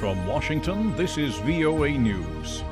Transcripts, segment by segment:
From Washington, this is VOA News.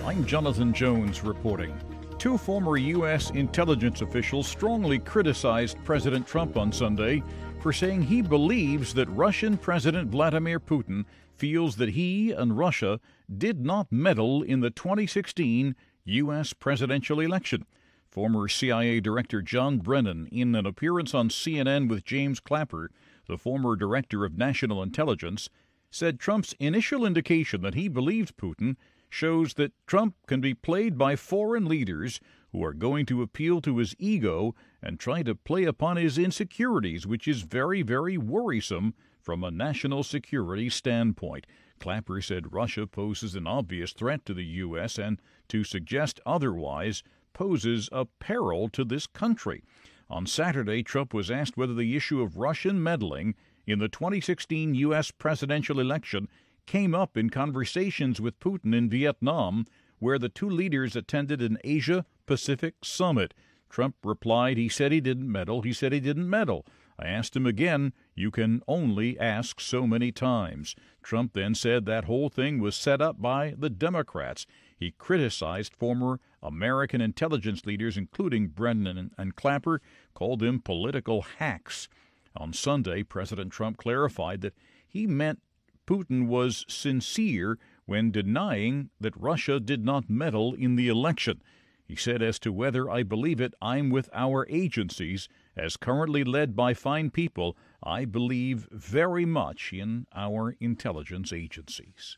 I'm Jonathan Jones reporting. Two former U.S. intelligence officials strongly criticized President Trump on Sunday for saying he believes that Russian President Vladimir Putin feels that he and Russia did not meddle in the 2016 U.S. presidential election. Former CIA Director John Brennan, in an appearance on CNN with James Clapper, the former Director of National Intelligence, said Trump's initial indication that he believes Putin shows that Trump can be played by foreign leaders who are going to appeal to his ego and try to play upon his insecurities, which is very, very worrisome from a national security standpoint. Clapper said Russia poses an obvious threat to the U.S. and to suggest otherwise poses a peril to this country. On Saturday, Trump was asked whether the issue of Russian meddling in the 2016 U.S. presidential election came up in conversations with Putin in Vietnam, where the two leaders attended an Asia-Pacific summit. Trump replied, he said he didn't meddle. I asked him again, you can only ask so many times. Trump then said that whole thing was set up by the Democrats. He criticized former American intelligence leaders, including Brennan and Clapper, called them political hacks. On Sunday, President Trump clarified that he meant Putin was sincere when denying that Russia did not meddle in the election. He said, as to whether I believe it, I'm with our agencies. As currently led by fine people, I believe very much in our intelligence agencies.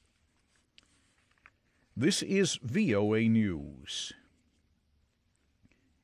This is VOA News.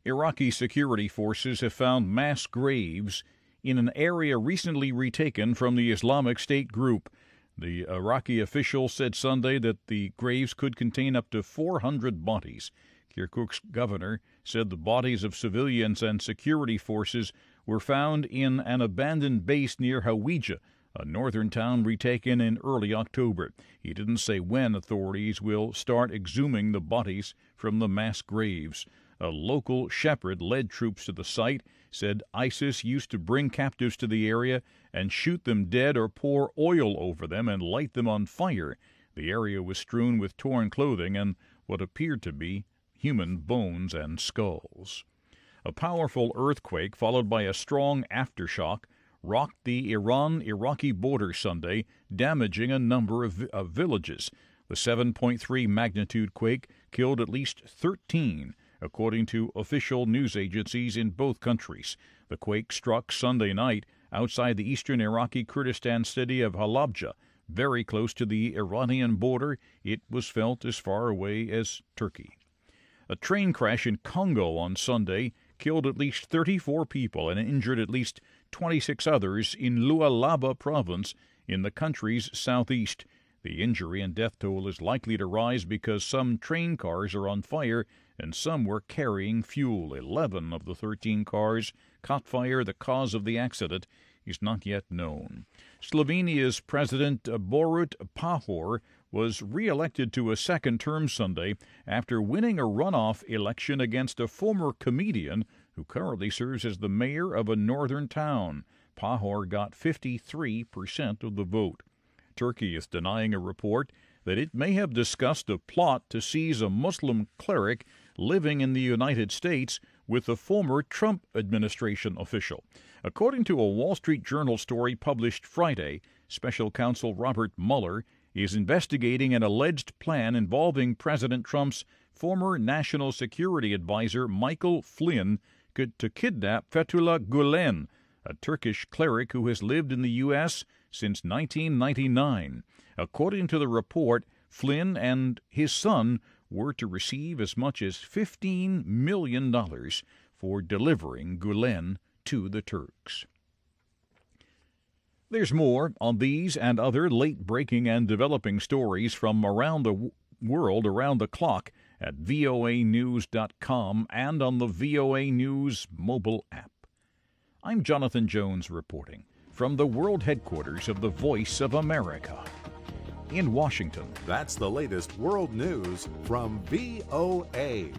Iraqi security forces have found mass graves in an area recently retaken from the Islamic State group. The Iraqi official said Sunday that the graves could contain up to 400 bodies. Kirkuk's governor said the bodies of civilians and security forces were found in an abandoned base near Hawija, a northern town retaken in early October. He didn't say when authorities will start exhuming the bodies from the mass graves. A local shepherd led troops to the site, said ISIS used to bring captives to the area and shoot them dead or pour oil over them and light them on fire. The area was strewn with torn clothing and what appeared to be human bones and skulls. A powerful earthquake, followed by a strong aftershock, rocked the Iran-Iraqi border Sunday, damaging a number of villages. The 7.3 magnitude quake killed at least 13, according to official news agencies in both countries. The quake struck Sunday night outside the eastern Iraqi Kurdistan city of Halabja, very close to the Iranian border. It was felt as far away as Turkey. A train crash in Congo on Sunday killed at least 34 people and injured at least 26 others in Lualaba province in the country's southeast. The injury and death toll is likely to rise because some train cars are on fire and some were carrying fuel. 11 of the 13 cars caught fire. The cause of the accident is not yet known. Slovenia's President Borut Pahor was re-elected to a second term Sunday after winning a runoff election against a former comedian who currently serves as the mayor of a northern town. Pahor got 53% of the vote. Turkey is denying a report that it may have discussed a plot to seize a Muslim cleric living in the United States with a former Trump administration official. According to a Wall Street Journal story published Friday, Special Counsel Robert Mueller is investigating an alleged plan involving President Trump's former national security advisor Michael Flynn to kidnap Fethullah Gulen, a Turkish cleric who has lived in the U.S. since 1999. According to the report, Flynn and his son were to receive as much as $15 million for delivering Gulen to the Turks. There's more on these and other late-breaking and developing stories from around the world around the clock at voanews.com and on the VOA News mobile app. I'm Jonathan Jones reporting from the world headquarters of the Voice of America in Washington. That's the latest world news from VOA.